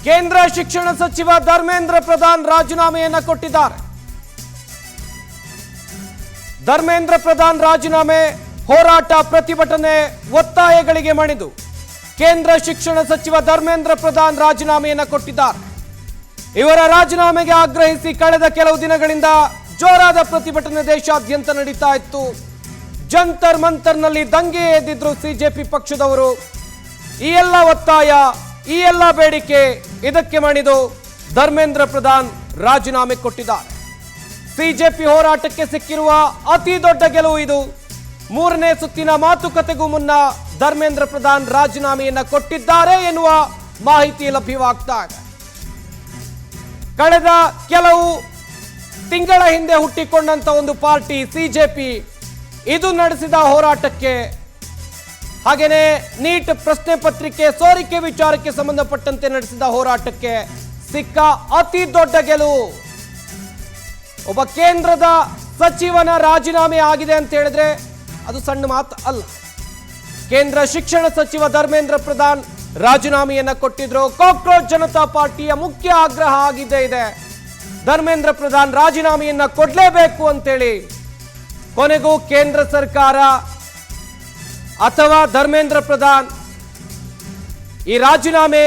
ಕೇಂದ್ರ ಶಿಕ್ಷಣ ಸಚಿವ ಧರ್ಮೇಂದ್ರ ಪ್ರಧಾನ್ ರಾಜೀನಾಮೆಯನ್ನು ಕೊಟ್ಟಿದ್ದಾರೆ. ಧರ್ಮೇಂದ್ರ ಪ್ರಧಾನ್ ರಾಜೀನಾಮೆ, ಹೋರಾಟ, ಪ್ರತಿಭಟನೆ, ಒತ್ತಾಯಗಳಿಗೆ ಮಣಿದು ಕೇಂದ್ರ ಶಿಕ್ಷಣ ಸಚಿವ ಧರ್ಮೇಂದ್ರ ಪ್ರಧಾನ್ ರಾಜೀನಾಮೆಯನ್ನು ಕೊಟ್ಟಿದ್ದಾರೆ. ಇವರ ರಾಜೀನಾಮೆಗೆ ಆಗ್ರಹಿಸಿ ಕಳೆದ ಕೆಲವು ದಿನಗಳಿಂದ ಜೋರಾದ ಪ್ರತಿಭಟನೆ ದೇಶಾದ್ಯಂತ ನಡೀತಾ ಇತ್ತು. ಜಂತರ್ ಮಂತರ್ನಲ್ಲಿ ದಂಗೆ ಎದ್ದಿದ್ರು ಸಿಜೆಪಿ ಪಕ್ಷದವರು. ಈ ಎಲ್ಲ ಒತ್ತಾಯ, ಈ ಎಲ್ಲ ಬೇಡಿಕೆ, ಇದಕ್ಕೆ ಮಣಿದು ಧರ್ಮೇಂದ್ರ ಪ್ರಧಾನ್ ರಾಜೀನಾಮೆ ಕೊಟ್ಟಿದ್ದಾರೆ. ಸಿಜೆಪಿ ಹೋರಾಟಕ್ಕೆ ಸಿಕ್ಕಿರುವ ಅತಿ ದೊಡ್ಡ ಗೆಲುವು ಇದು. ಮೂರನೇ ಸುತ್ತಿನ ಮಾತುಕತೆಗೂ ಮುನ್ನ ಧರ್ಮೇಂದ್ರ ಪ್ರಧಾನ್ ರಾಜೀನಾಮೆಯನ್ನ ಕೊಟ್ಟಿದ್ದಾರೆ ಎನ್ನುವ ಮಾಹಿತಿ ಲಭ್ಯವಾಗ್ತಾ ಇದೆ. ಕಳೆದ ಕೆಲವು ತಿಂಗಳ ಹಿಂದೆ ಹುಟ್ಟಿಕೊಂಡಂತ ಒಂದು ಪಾರ್ಟಿ ಸಿಜೆಪಿ, ಇದು ನಡೆಸಿದ ಹೋರಾಟಕ್ಕೆ, ಹಾಗೇನೆ ನೀಟ್ ಪ್ರಶ್ನೆ ಪತ್ರಿಕೆ ಸೋರಿಕೆ ವಿಚಾರಕ್ಕೆ ಸಂಬಂಧಪಟ್ಟಂತೆ ನಡೆಸಿದ ಹೋರಾಟಕ್ಕೆ ಸಿಕ್ಕ ಅತಿ ದೊಡ್ಡ ಗೆಲುವು. ಒಬ್ಬ ಕೇಂದ್ರದ ಸಚಿವನ ರಾಜೀನಾಮೆ ಆಗಿದೆ ಅಂತ ಹೇಳಿದ್ರೆ ಅದು ಸಣ್ಣ ಮಾತು ಅಲ್ಲ. ಕೇಂದ್ರ ಶಿಕ್ಷಣ ಸಚಿವ ಧರ್ಮೇಂದ್ರ ಪ್ರಧಾನ್ ರಾಜೀನಾಮೆಯನ್ನ ಕೊಟ್ಟಿದ್ರು. ಕಾಕ್ರೋಚ್ ಜನತಾ ಪಾರ್ಟಿಯ ಮುಖ್ಯ ಆಗ್ರಹ ಆಗಿದೆ ಇದೆ, ಧರ್ಮೇಂದ್ರ ಪ್ರಧಾನ್ ರಾಜೀನಾಮೆಯನ್ನ ಕೊಡಲೇಬೇಕು ಅಂತೇಳಿ. ಕೊನೆಗೂ ಕೇಂದ್ರ ಸರ್ಕಾರ ಅಥವಾ ಧರ್ಮೇಂದ್ರ ಪ್ರಧಾನ್ ಈ ರಾಜೀನಾಮೆ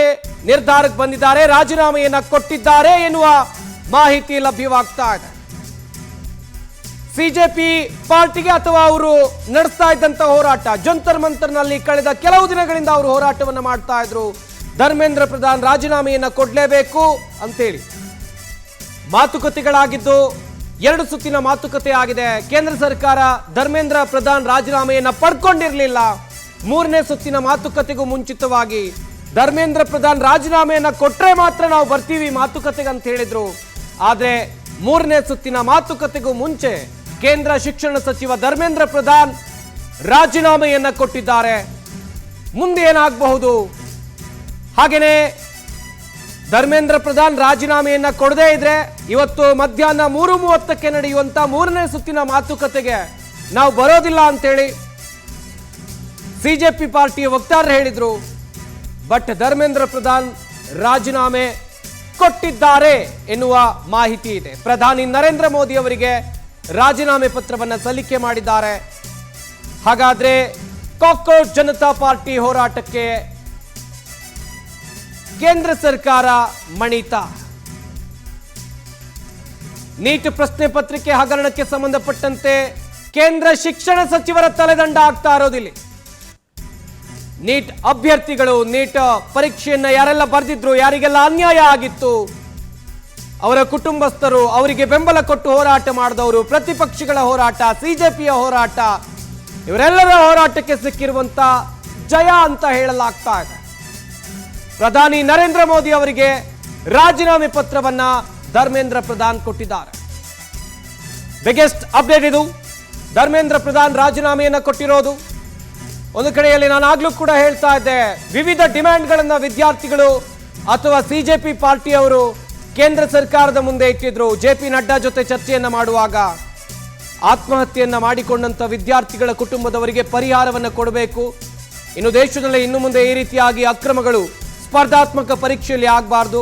ನಿರ್ಧಾರಕ್ಕೆ ಬಂದಿದ್ದಾರೆ, ರಾಜೀನಾಮೆಯನ್ನ ಕೊಟ್ಟಿದ್ದಾರೆ ಎನ್ನುವ ಮಾಹಿತಿ ಲಭ್ಯವಾಗ್ತಾ ಇದೆ. ಸಿಜೆಪಿ ಪಾರ್ಟಿಗೆ ಅಥವಾ ಅವರು ನಡೆಸ್ತಾ ಇದ್ದಂತ ಹೋರಾಟ, ಜಂತರ್ ಮಂತರ್ನಲ್ಲಿ ಕಳೆದ ಕೆಲವು ದಿನಗಳಿಂದ ಅವರು ಹೋರಾಟವನ್ನು ಮಾಡ್ತಾ ಇದ್ರು. ಧರ್ಮೇಂದ್ರ ಪ್ರಧಾನ್ ರಾಜೀನಾಮೆಯನ್ನ ಕೊಡಲೇಬೇಕು ಅಂತೇಳಿ ಮಾತುಕತೆಗಳಾಗಿದ್ದು, 2 ಸುತ್ತಿನ ಮಾತುಕತೆ ಆಗಿದೆ. ಕೇಂದ್ರ ಸರ್ಕಾರ ಧರ್ಮೇಂದ್ರ ಪ್ರಧಾನ್ ರಾಜೀನಾಮೆಯನ್ನ ಪಡ್ಕೊಂಡಿರಲಿಲ್ಲ. 3ನೇ ಸುತ್ತಿನ ಮಾತುಕತೆಗೂ ಮುಂಚಿತವಾಗಿ ಧರ್ಮೇಂದ್ರ ಪ್ರಧಾನ್ ರಾಜೀನಾಮೆಯನ್ನ ಕೊಟ್ರೆ ಮಾತ್ರ ನಾವು ಬರ್ತೀವಿ ಮಾತುಕತೆಗೆ ಅಂತ ಹೇಳಿದ್ರು. ಆದ್ರೆ 3ನೇ ಸುತ್ತಿನ ಮಾತುಕತೆಗೂ ಮುಂಚೆ ಕೇಂದ್ರ ಶಿಕ್ಷಣ ಸಚಿವ ಧರ್ಮೇಂದ್ರ ಪ್ರಧಾನ್ ರಾಜೀನಾಮೆಯನ್ನ ಕೊಟ್ಟಿದ್ದಾರೆ. ಮುಂದೆ ಏನಾಗಬಹುದು? ಹಾಗೇನೆ ಧರ್ಮೇಂದ್ರ ಪ್ರಧಾನ್ ರಾಜೀನಾಮೆಯನ್ನ ಕೊಡದೇ ಇದ್ರೆ ಇವತ್ತು ಮಧ್ಯಾಹ್ನ 3:30ಕ್ಕೆ ನಡೆಯುವಂತ 3ನೇ ಸುತ್ತಿನ ಮಾತುಕತೆಗೆ ನಾವು ಬರೋದಿಲ್ಲ ಅಂತೇಳಿ ಸಿಜೆಪಿ ಪಾರ್ಟಿಯ ವಕ್ತಾರರು ಹೇಳಿದ್ರು. ಬಟ್ ಧರ್ಮೇಂದ್ರ ಪ್ರಧಾನ್ ರಾಜೀನಾಮೆ ಕೊಟ್ಟಿದ್ದಾರೆ ಎನ್ನುವ ಮಾಹಿತಿ ಇದೆ. ಪ್ರಧಾನಿ ನರೇಂದ್ರ ಮೋದಿ ಅವರಿಗೆ ರಾಜೀನಾಮೆ ಪತ್ರವನ್ನು ಸಲ್ಲಿಕೆ ಮಾಡಿದ್ದಾರೆ. ಹಾಗಾದ್ರೆ ಕಾಕ್ರೋಚ್ ಜನತಾ ಪಾರ್ಟಿ ಹೋರಾಟಕ್ಕೆ ಕೇಂದ್ರ ಸರ್ಕಾರ ಮಣಿತಾ? ನೀಟ್ ಪ್ರಶ್ನೆ ಪತ್ರಿಕೆ ಹಗರಣಕ್ಕೆ ಸಂಬಂಧಪಟ್ಟಂತೆ ಕೇಂದ್ರ ಶಿಕ್ಷಣ ಸಚಿವರ ತಲೆದಂಡ ಆಗ್ತಾ ಇರೋದಿಲ್ಲ. ನೀಟ್ ಅಭ್ಯರ್ಥಿಗಳು, ನೀಟ್ ಪರೀಕ್ಷೆಯನ್ನ ಯಾರೆಲ್ಲ ಬರೆದಿದ್ರು, ಯಾರಿಗೆಲ್ಲ ಅನ್ಯಾಯ ಆಗಿತ್ತು, ಅವರ ಕುಟುಂಬಸ್ಥರು, ಅವರಿಗೆ ಬೆಂಬಲ ಕೊಟ್ಟು ಹೋರಾಟ ಮಾಡಿದವರು, ಪ್ರತಿಪಕ್ಷಗಳ ಹೋರಾಟ, ಸಿಜೆಪಿಯ ಹೋರಾಟ, ಇವರೆಲ್ಲರ ಹೋರಾಟಕ್ಕೆ ಸಿಕ್ಕಿರುವಂತ ಜಯ ಅಂತ ಹೇಳಲಾಗ್ತಾ ಇದೆ. ಪ್ರಧಾನಿ ನರೇಂದ್ರ ಮೋದಿ ಅವರಿಗೆ ರಾಜೀನಾಮೆ ಪತ್ರವನ್ನ ಧರ್ಮೇಂದ್ರ ಪ್ರಧಾನ್ ಕೊಟ್ಟಿದ್ದಾರೆ. ಬಿಗ್ಗೆಸ್ಟ್ ಅಪ್ಡೇಟ್ ಇದು. ಧರ್ಮೇಂದ್ರ ಪ್ರಧಾನ್ ರಾಜೀನಾಮೆಯನ್ನ ಕೊಟ್ಟಿರೋದು. ಒಂದು ಕಡೆಯಲ್ಲಿ ನಾನು ಆಗ್ಲೂ ಕೂಡ ಹೇಳ್ತಾ ಇದ್ದೆ, ವಿವಿಧ ಡಿಮ್ಯಾಂಡ್ಗಳನ್ನ ವಿದ್ಯಾರ್ಥಿಗಳು ಅಥವಾ ಸಿಜೆಪಿ ಪಾರ್ಟಿಯವರು ಕೇಂದ್ರ ಸರ್ಕಾರದ ಮುಂದೆ ಇಟ್ಟಿದ್ರು. ಜೆಪಿ ನಡ್ಡಾ ಜೊತೆ ಚರ್ಚೆಯನ್ನ ಮಾಡುವಾಗ ಆತ್ಮಹತ್ಯೆಯನ್ನ ಮಾಡಿಕೊಂಡಂತ ವಿದ್ಯಾರ್ಥಿಗಳ ಕುಟುಂಬದವರಿಗೆ ಪರಿಹಾರವನ್ನು ಕೊಡಬೇಕು. ಇನ್ನು ದೇಶದಲ್ಲಿ ಇನ್ನು ಮುಂದೆ ಈ ರೀತಿಯಾಗಿ ಅಕ್ರಮಗಳು ಸ್ಪರ್ಧಾತ್ಮಕ ಪರೀಕ್ಷೆಯಲ್ಲಿ ಆಗಬಾರ್ದು.